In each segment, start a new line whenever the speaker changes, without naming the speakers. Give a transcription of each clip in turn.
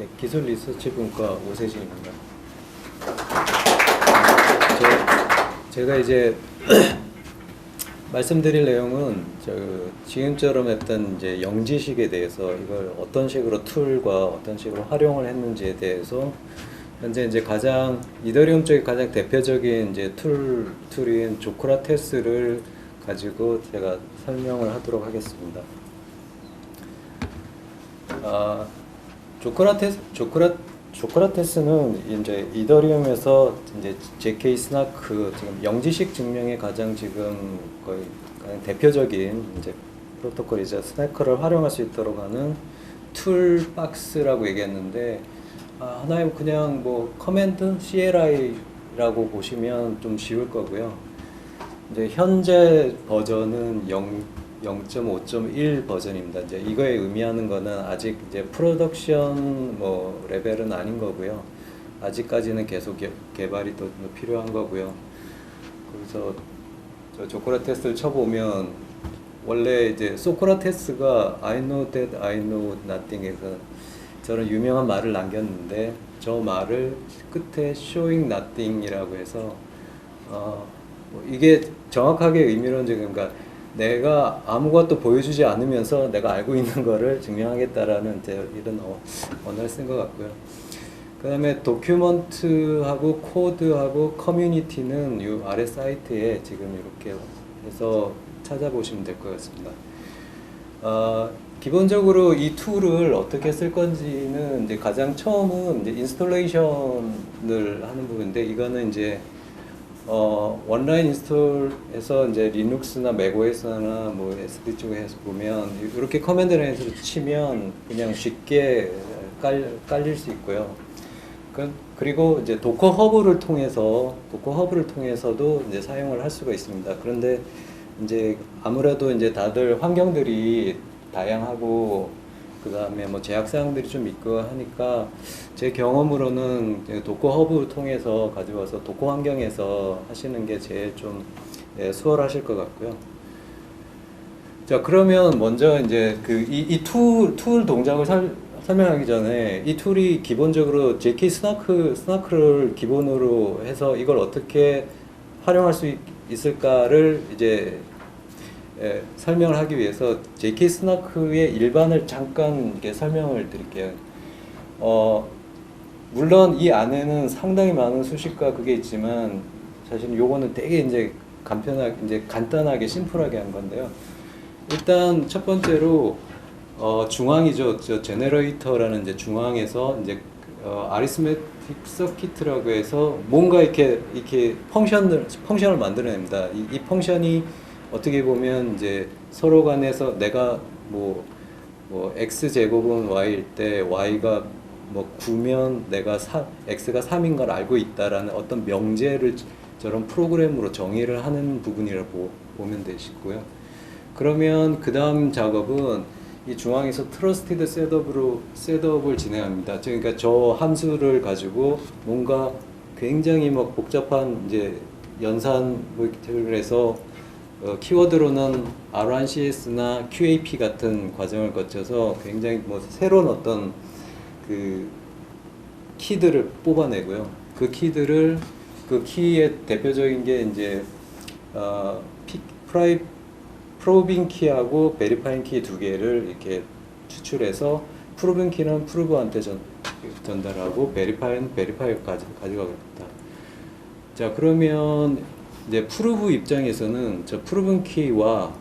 네, 기술 리서치 분과 오세진입니다. 제가 이제 말씀드릴 내용은 지금처럼 했던 이제 영지식에 대해서 이걸 어떤 식으로 툴과 어떤 식으로 활용을 했는지에 대해서 현재 이제 가장 이더리움 쪽에 가장 대표적인 이제 툴인 조크라테스를 가지고 제가 설명을 하도록 하겠습니다. 조크라테스는 이제 이더리움에서 이제 JK 스나크 지금 영지식 증명에 가장 지금 거의 가장 대표적인 이제 프로토콜이자 스나크를 활용할 수 있도록 하는 툴박스라고 얘기했는데 하나의 그냥 뭐 커맨드 CLI라고 보시면 좀 쉬울 거고요. 이제 현재 버전은 0.5.1 버전입니다. 이제 이거에 의미하는 거는 아직 이제 프로덕션 뭐 레벨은 아닌 거고요. 아직까지는 계속 개발이 더 필요한 거고요. 그래서 저 조크라테스를 쳐보면 원래 이제 소크라테스가 I know that I know nothing에서 저는 유명한 말을 남겼는데 저 말을 끝에 showing nothing이라고 해서 뭐 이게 정확하게 의미로는 그러니까 내가 아무것도 보여주지 않으면서 내가 알고 있는 거를 증명하겠다라는 이런 언어를 쓴 것 같고요. 그 다음에 도큐먼트하고 코드하고 커뮤니티는 이 아래 사이트에 지금 이렇게 해서 찾아보시면 될 것 같습니다. 기본적으로 이 툴을 어떻게 쓸 건지는 이제 가장 처음은 이제 인스톨레이션을 하는 부분인데 이거는 이제 원라인 인스톨에서 이제 리눅스나 맥OS나 뭐 SD 쪽에서 보면 이렇게 커맨드 라인으로 치면 그냥 쉽게 깔릴 수 있고요. 그리고 이제 도커 허브를 통해서도 이제 사용을 할 수가 있습니다. 그런데 이제 아무래도 이제 다들 환경들이 다양하고 그 다음에 뭐 제약 사항들이 좀 있고 하니까 제 경험으로는 도커 허브 통해서 가져와서 도커 환경에서 하시는 게 제일 좀 수월하실 것 같고요. 자, 그러면 먼저 이제 이 툴 동작을 설명하기 전에 이 툴이 기본적으로 JK 스나크를 기본으로 해서 이걸 어떻게 활용할 수 있을까를 이제 설명을 하기 위해서 JK 스나크의 일반을 잠깐 이렇게 설명을 드릴게요. 물론 이 안에는 상당히 많은 수식과 그게 있지만 사실 요거는 되게 이제 간단하게 심플하게 한 건데요. 일단 첫 번째로 중앙이죠. 저 제너레이터라는 이제 중앙에서 이제 아리스메틱 서킷이라고 해서 뭔가 이렇게 펑션을 만들어냅니다. 이 펑션이 어떻게 보면 이제 서로 간에서 내가 뭐 x 제곱은 y일 때 y가 뭐 9면 내가 x가 3인 걸 알고 있다라는 어떤 명제를 저런 프로그램으로 정의를 하는 부분이라고 보면 되시고요. 그러면 그 다음 작업은 이 중앙에서 트러스티드 셋업을 진행합니다. 그러니까 저 함수를 가지고 뭔가 굉장히 막 복잡한 이제 연산을 해서 키워드로는 R1CS나 QAP 같은 과정을 거쳐서 굉장히 뭐 새로운 어떤 그 키들을 뽑아내고요. 그 키의 대표적인 게 이제 프로빙 키하고 베리파잉 키 두 개를 이렇게 추출해서 프로빙 키는 프루브한테 전달하고 베리파이는 가져가겠다. 자, 그러면 이제 프루브 입장에서는 저 프루븐 키와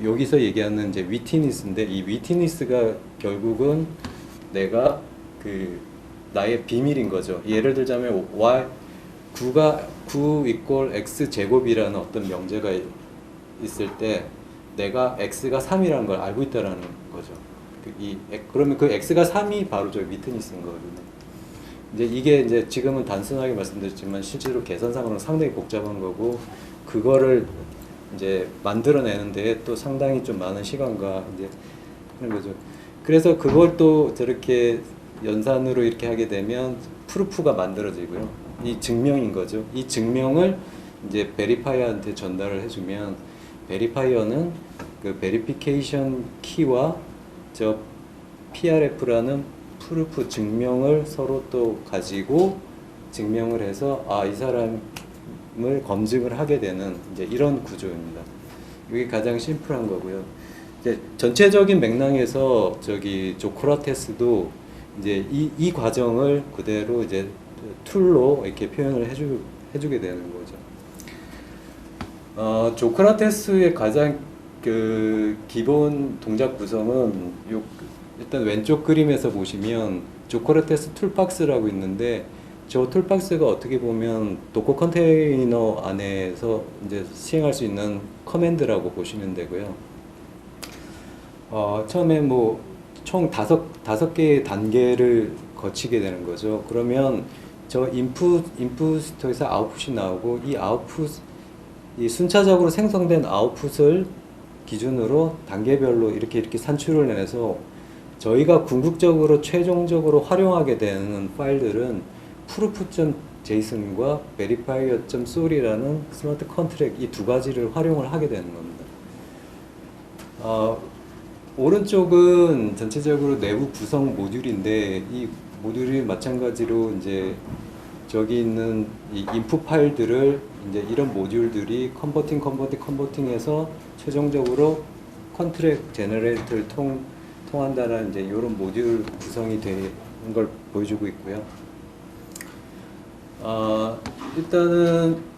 여기서 얘기하는 이제 위트니스인데 이 위트니스가 결국은 내가 나의 비밀인 거죠. 예를 들자면 9 이퀄 x 제곱이라는 어떤 명제가 있을 때 내가 x가 3이라는 걸 알고 있다라는 거죠. 그러면 그 x가 3이 바로 저 위트니스인 거거든요. 이게 이제 지금은 단순하게 말씀드렸지만 실제로 계산상으로는 상당히 복잡한 거고 그거를 이제 만들어내는데 또 상당히 좀 많은 시간과 이제 하는 거죠. 그래서 그걸 또 저렇게 연산으로 이렇게 하게 되면 프루프가 만들어지고요. 이 증명인 거죠. 이 증명을 이제 베리파이어한테 전달을 해주면 베리파이어는 그 베리피케이션 키와 저 PRF라는 프루프 증명을 서로 또 가지고 증명을 해서 이 사람을 검증을 하게 되는 이제 이런 구조입니다. 이게 가장 심플한 거고요. 이제 전체적인 맥락에서 조크라테스도 이제 이 과정을 그대로 이제 툴로 이렇게 표현을 해주게 되는 거죠. 조크라테스의 가장 그 기본 동작 구성은 일단 왼쪽 그림에서 보시면 조크라테스 툴박스라고 있는데, 저 툴박스가 어떻게 보면 도커 컨테이너 안에서 이제 시행할 수 있는 커맨드라고 보시면 되고요. 처음에 뭐 총 다섯 개의 단계를 거치게 되는 거죠. 그러면 저 인풋에서 아웃풋이 나오고, 이 순차적으로 생성된 아웃풋을 기준으로 단계별로 이렇게 산출을 해서 저희가 궁극적으로 최종적으로 활용하게 되는 파일들은 proof.json과 verifier.sorry라는 스마트 컨트랙 이 두 가지를 활용을 하게 되는 겁니다. 오른쪽은 전체적으로 내부 구성 모듈인데, 이 모듈이 마찬가지로 이제 저기 있는 이 인풋 파일들을 이제 이런 모듈들이 컨버팅해서 최종적으로 컨트랙 제너레이터를 통한다는 이제 이런 모듈 구성이 되는 걸 보여주고 있고요. 일단은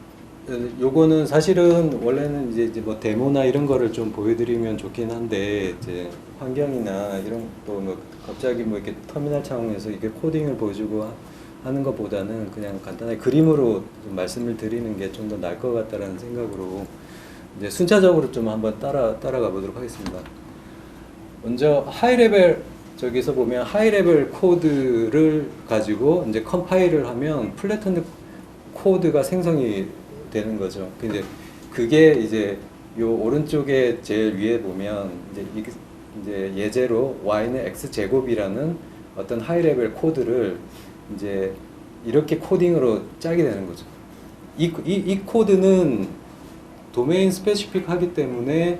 요거는 사실은 원래는 이제 뭐 데모나 이런 거를 좀 보여드리면 좋긴 한데, 이제 환경이나 이런 또 뭐 갑자기 뭐 이렇게 터미널 창에서 이게 코딩을 보여주고 하는 것보다는 그냥 간단하게 그림으로 좀 말씀을 드리는 게 좀 더 나을 것 같다라는 생각으로 이제 순차적으로 좀 한번 따라가 보도록 하겠습니다. 먼저 하이 레벨, 저기서 보면 하이 레벨 코드를 가지고 이제 컴파일을 하면 플래튼드 코드가 생성이 되는 거죠. 근데 그게 이제 요 오른쪽에 제일 위에 보면 이제 예제로 y는 x 제곱이라는 어떤 하이 레벨 코드를 이제 이렇게 코딩으로 짜게 되는 거죠. 이 코드는 도메인 스페시픽 하기 때문에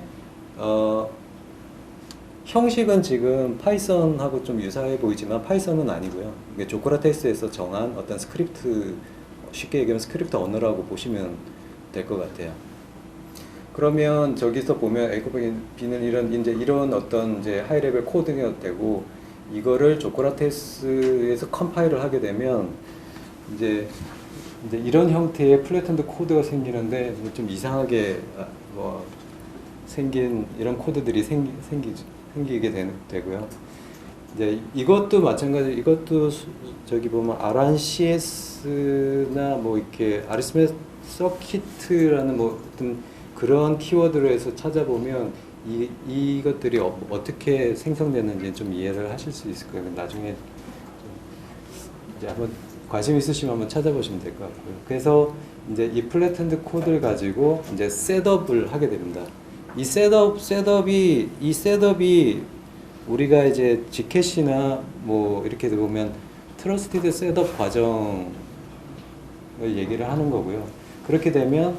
형식은 지금 파이썬하고 좀 유사해 보이지만 파이썬은 아니고요. 이게 조크라테스에서 정한 어떤 스크립트, 쉽게 얘기하면 스크립트 언어라고 보시면 될 것 같아요. 그러면 저기서 보면 A는 이런 어떤 이제 하이 레벨 코딩이 되고, 이거를 조크라테스에서 컴파일을 하게 되면 이제 이런 형태의 플래튼드 코드가 생기는데, 좀 이상하게 생긴 이런 코드들이 생기게 되고요. 이제 이것도 마찬가지. 이것도 저기 보면 RNCS나 뭐 이렇게 아리스메틱 서킷이라는 뭐 어떤 그런 키워드로 해서 찾아보면 이것들이 어떻게 생성되는지 좀 이해를 하실 수 있을 거예요. 나중에 이제 한번 관심 있으시면 한번 찾아보시면 될 것 같고요. 그래서 이제 이 플래튼드 코드를 가지고 이제 셋업을 하게 됩니다. 이 셋업이 우리가 이제 Gcash나 뭐 이렇게 보면 트러스티드 셋업 과정을 얘기를 하는 거고요. 그렇게 되면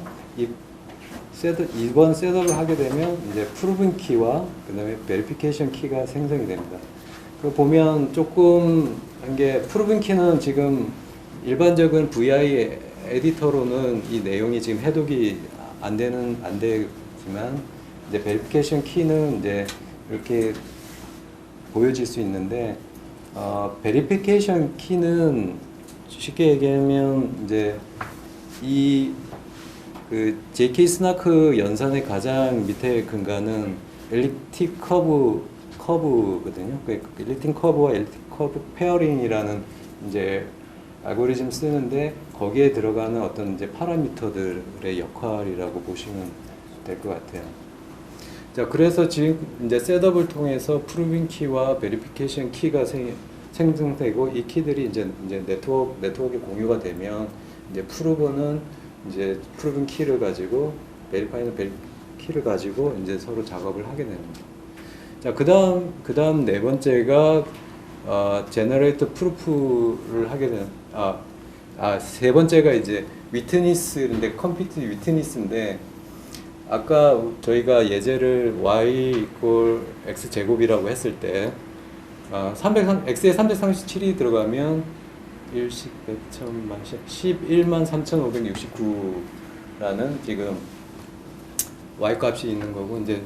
이번 셋업을 하게 되면 이제 프루븐 키와 그다음에 베리피케이션 키가 생성이 됩니다. 그 보면 조금 한 게, 프루븐 키는 지금 일반적인 VI 에디터로는 이 내용이 지금 해독이 안 되지만, 이제 베리피케이션 키는 이제 이렇게 보여질 수 있는데, 베리피케이션 키는 쉽게 얘기하면 이제 그 JK 스나크 연산의 가장 밑에 근간은 엘립틱 커브거든요. 그 엘립틱 커브와 엘립틱 커브 페어링이라는 이제 알고리즘 쓰는데, 거기에 들어가는 어떤 이제 파라미터들의 역할이라고 보시면 될 것 같아요. 자, 그래서 지금 이제 셋업을 통해서 프루빙 키와 베리피케이션 키가 생성되고, 이 키들이 이제 네트워크에 공유가 되면 이제 이제 프루빙 키를 가지고 베리파이는 키를 가지고 이제 서로 작업을 하게 됩니다. 자, 그다음 네 번째가 제너레이터 프루프를 하게 되는 세 번째가 이제 위트니스인데, 컴피트 위트니스인데, 아까 저희가 예제를 y = x 제곱이라고 했을 때 X에 337이 들어가면 일식 100천만 11만 3,569라는 지금 Y 값이 있는 거고, 이제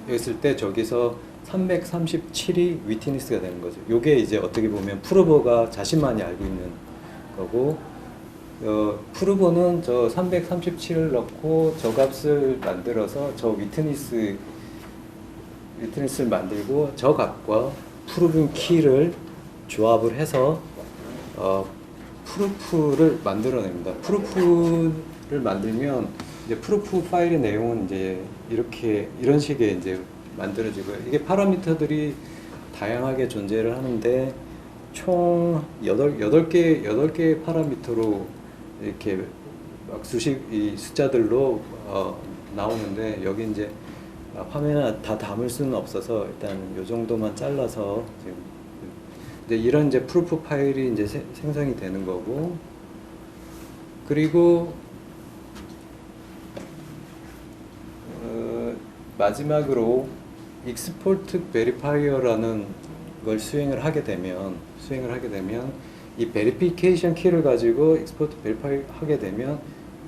했을 때 저기서 337이 위트니스가 되는 거죠. 요게 이제 어떻게 보면 프루버가 자신만이 알고 있는 거고, 프루버는 저 337을 넣고 저 값을 만들어서 저 위트니스를 만들고 저 값과 프루브 키를 조합을 해서 프루프를 만들어냅니다. 프루프를 만들면 이제 프루프 파일의 내용은 이제 이런 식의 이제 만들어지고요. 이게 파라미터들이 다양하게 존재를 하는데 총 8개의 파라미터로 이렇게 막 이 숫자들로 나오는데, 여기 이제 화면에 다 담을 수는 없어서 일단 요 정도만 잘라서 지금 이제 이런 이제 프루프 파일이 이제 생성이 되는 거고, 그리고 마지막으로 export verifier라는 걸 수행을 하게 되면 이 verification 키를 가지고 export verify 하게 되면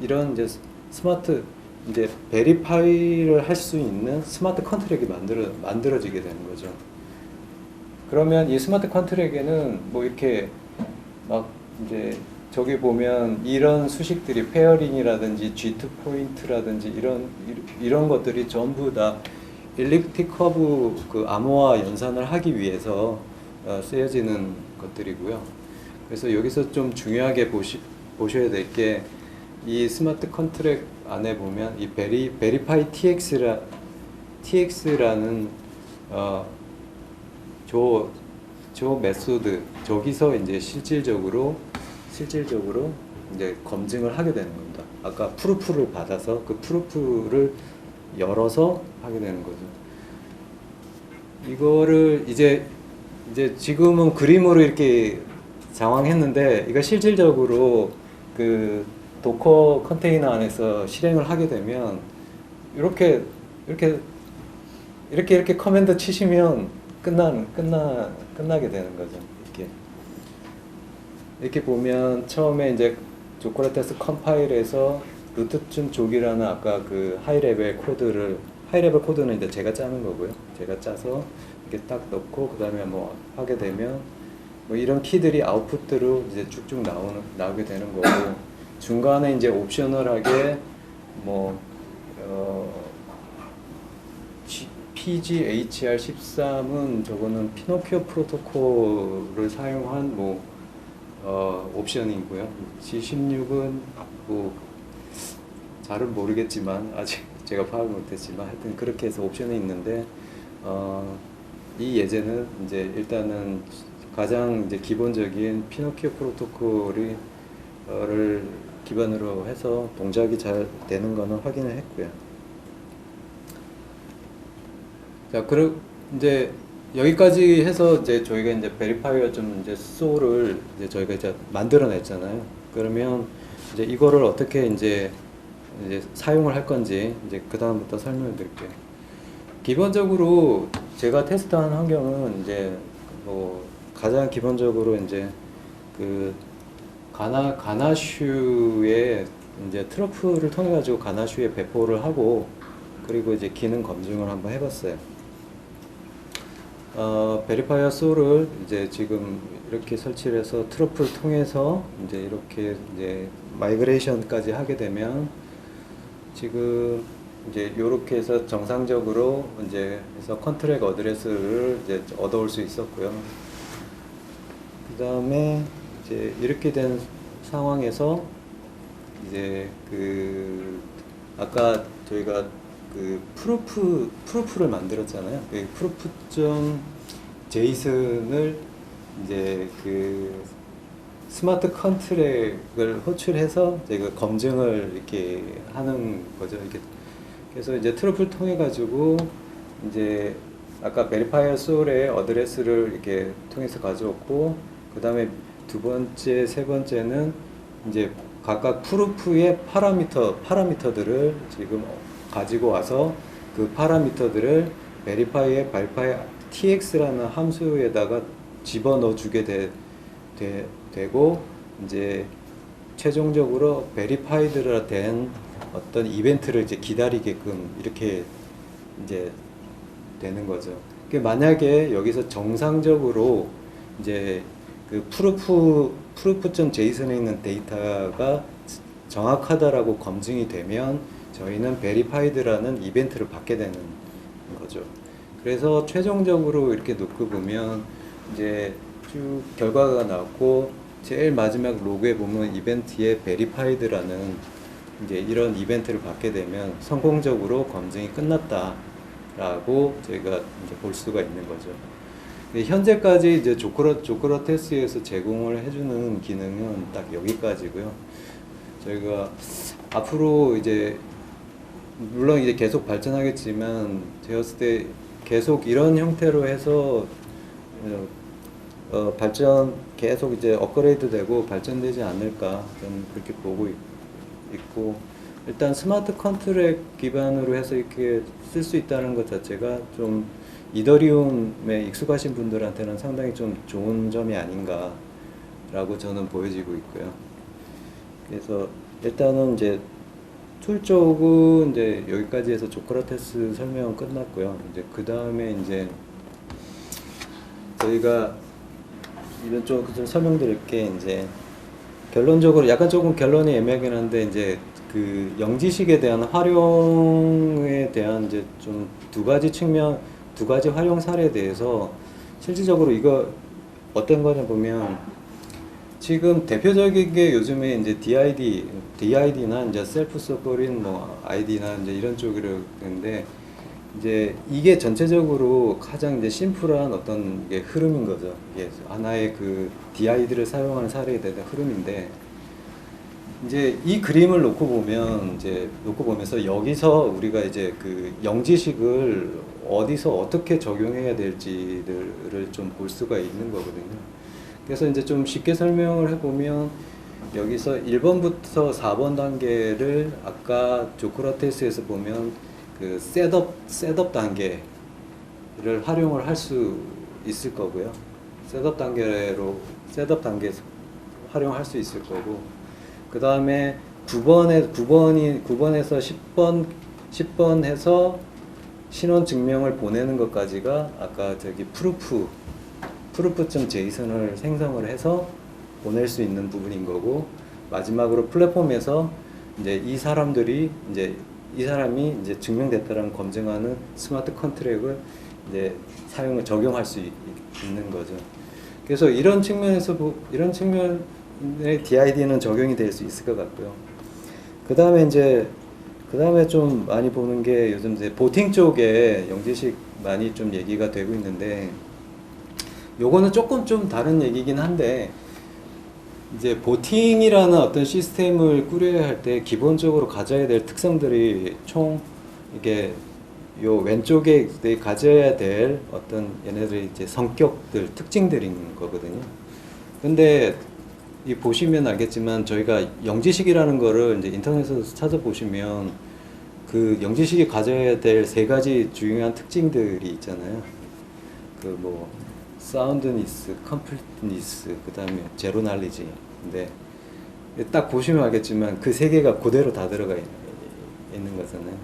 이런 이제 스마트 이제 베리파이를 할 수 있는 스마트 컨트랙이 만들어지게 되는 거죠. 그러면 이 스마트 컨트랙에는 뭐 이렇게 막 이제 저기 보면 이런 수식들이 페어링이라든지 G2 포인트라든지 이런 것들이 전부 다 일립틱 커브 그 암호화 연산을 하기 위해서 쓰여지는 것들이고요. 그래서 여기서 좀 중요하게 보셔야 될 게, 이 스마트 컨트랙 안에 보면 이 베리파이 TX라는 저 메소드, 저기서 이제 실질적으로 이제 검증을 하게 되는 겁니다. 아까 프루프를 받아서 그 프루프를 열어서 하게 되는 거죠. 이거를 이제 지금은 그림으로 이렇게 장황했는데, 이거 실질적으로 그 도커 컨테이너 안에서 실행을 하게 되면 이렇게 커맨드 치시면 끝나게 되는 거죠. 이렇게 보면 처음에 이제 조코라테스 컴파일에서 루트쯤 족이라는 아까 그 하이레벨 코드는 이제 제가 짜는 거고요. 제가 짜서 이렇게 딱 넣고 그 다음에 뭐 하게 되면 뭐 이런 키들이 아웃풋으로 이제 쭉쭉 나오게 되는 거고, 중간에 이제 옵셔널하게 뭐 PGHR13은 저거는 피노키오 프로토콜을 사용한 뭐 옵션이고요. G16은 뭐 잘은 모르겠지만, 아직 제가 파악을 못했지만 하여튼 그렇게 해서 옵션이 있는데, 이 예제는 이제 일단은 가장 이제 기본적인 피노키오 프로토콜을 기반으로 해서 동작이 잘 되는 거는 확인을 했고요. 자, 그리고 이제 여기까지 해서 이제 저희가 이제 베리파이어 좀 이제 소를 이제 저희가 이제 만들어냈잖아요. 그러면 이제 이거를 어떻게 이제 사용을 할 건지 이제 그 다음부터 설명을 드릴게요. 기본적으로 제가 테스트한 환경은 이제 뭐 가장 기본적으로 이제 그 가나슈의 이제 트러플을 통해 가지고 가나슈에 배포를 하고, 그리고 이제 기능 검증을 한번 해봤어요. 베리파이어 소를 이제 지금 이렇게 설치를 해서 트러플을 통해서 이제 이렇게 이제 마이그레이션까지 하게 되면 지금 이제 요렇게 해서 정상적으로 이제 해서 컨트랙 어드레스를 이제 얻어올 수 있었고요. 그 다음에 이제 이렇게 된 상황에서 이제 그 아까 저희가 그 프루프를 만들었잖아요. 그 프루프.json을 이제 그 스마트 컨트랙을 호출해서 제가 검증을 이렇게 하는 거죠. 이렇게 그래서 이제 트러플 통해 가지고 이제 아까 베리파이어 소울의 어드레스를 이렇게 통해서 가져왔고, 그 다음에 두 번째, 세 번째는 이제 각각 프루프의 파라미터들을 지금 가지고 와서 그 파라미터들을 베리파이에 tx라는 함수에다가 집어넣어 주게 되고 이제 최종적으로 베리파이드라 된 어떤 이벤트를 이제 기다리게끔 이렇게 이제 되는 거죠. 만약에 여기서 정상적으로 이제 그 proof.json에 있는 데이터가 정확하다라고 검증이 되면 저희는 verified라는 이벤트를 받게 되는 거죠. 그래서 최종적으로 이렇게 놓고 보면 이제 쭉 결과가 나왔고 제일 마지막 로그에 보면 이벤트에 verified라는 이제 이런 이벤트를 받게 되면 성공적으로 검증이 끝났다라고 저희가 이제 볼 수가 있는 거죠. 현재까지 이제 조크라테스에서 제공을 해주는 기능은 딱 여기까지고요. 저희가 앞으로 이제 물론 이제 계속 발전하겠지만 제가 봤을 때 계속 이런 형태로 해서 발전 계속 이제 업그레이드되고 발전되지 않을까 저는 그렇게 보고 있고 일단 스마트 컨트랙 기반으로 해서 이렇게 쓸 수 있다는 것 자체가 좀 이더리움에 익숙하신 분들한테는 상당히 좀 좋은 점이 아닌가라고 저는 보여지고 있고요. 그래서 일단은 이제 툴 쪽은 이제 여기까지 해서 조크라테스 설명은 끝났고요. 이제 그 다음에 이제 저희가 이런 좀 설명드릴 게 이제 결론적으로 약간 조금 결론이 애매하긴 한데 이제 그 영지식에 대한 활용에 대한 이제 좀 두 가지 활용 사례에 대해서 실질적으로 이거 어떤 거냐 보면 지금 대표적인 게 요즘에 이제 DID나 이제 셀프 서버린 뭐 ID나 이제 이런 쪽으로 있는데 이제 이게 전체적으로 가장 이제 심플한 어떤 게 흐름인 거죠. 이게 하나의 그 DID를 사용하는 사례에 대한 흐름인데 이제 이 그림을 놓고 보면서 여기서 우리가 이제 그 영지식을 어디서 어떻게 적용해야 될지를 좀 볼 수가 있는 거거든요. 그래서 이제 좀 쉽게 설명을 해보면 여기서 1번부터 4번 단계를 아까 조크라테스에서 보면 그 셋업 단계를 활용을 할 수 있을 거고요. 셋업 단계에서 활용할 수 있을 거고 그 다음에 9번에서 10번 해서 신원 증명을 보내는 것까지가 아까 저기 proof.json을 생성을 해서 보낼 수 있는 부분인 거고 마지막으로 플랫폼에서 이제 이 사람이 이제 증명됐다라는 검증하는 스마트 컨트랙을 이제 적용할 수 있는 거죠. 그래서 이런 측면의 DID는 적용이 될 수 있을 것 같고요. 그 다음에 좀 많이 보는 게 요즘 이제 보팅 쪽에 영지식 많이 좀 얘기가 되고 있는데 요거는 조금 좀 다른 얘기긴 한데 이제 보팅이라는 어떤 시스템을 꾸려야 할 때 기본적으로 가져야 될 특성들이 총 이게 요 왼쪽에 가져야 될 어떤 얘네들이 이제 성격들, 특징들인 거거든요. 근데 이 보시면 알겠지만 저희가 영지식이라는 거를 이제 인터넷에서 찾아보시면 그 영지식이 가져야 될 세 가지 중요한 특징들이 있잖아요. 그 뭐 사운드니스, 컴플리트니스, 그 다음에 제로 날리지. 근데 딱 보시면 알겠지만 그 세 개가 그대로 다 들어가 있는 거잖아요.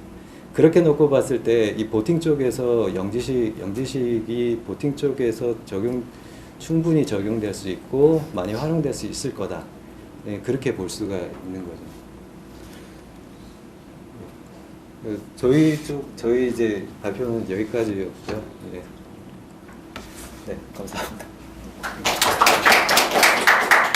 그렇게 놓고 봤을 때 이 보팅 쪽에서 영지식이 보팅 쪽에서 충분히 적용될 수 있고 많이 활용될 수 있을 거다. 네, 그렇게 볼 수가 있는 거죠. 저희 이제 발표는 여기까지였고요. 네, 감사합니다.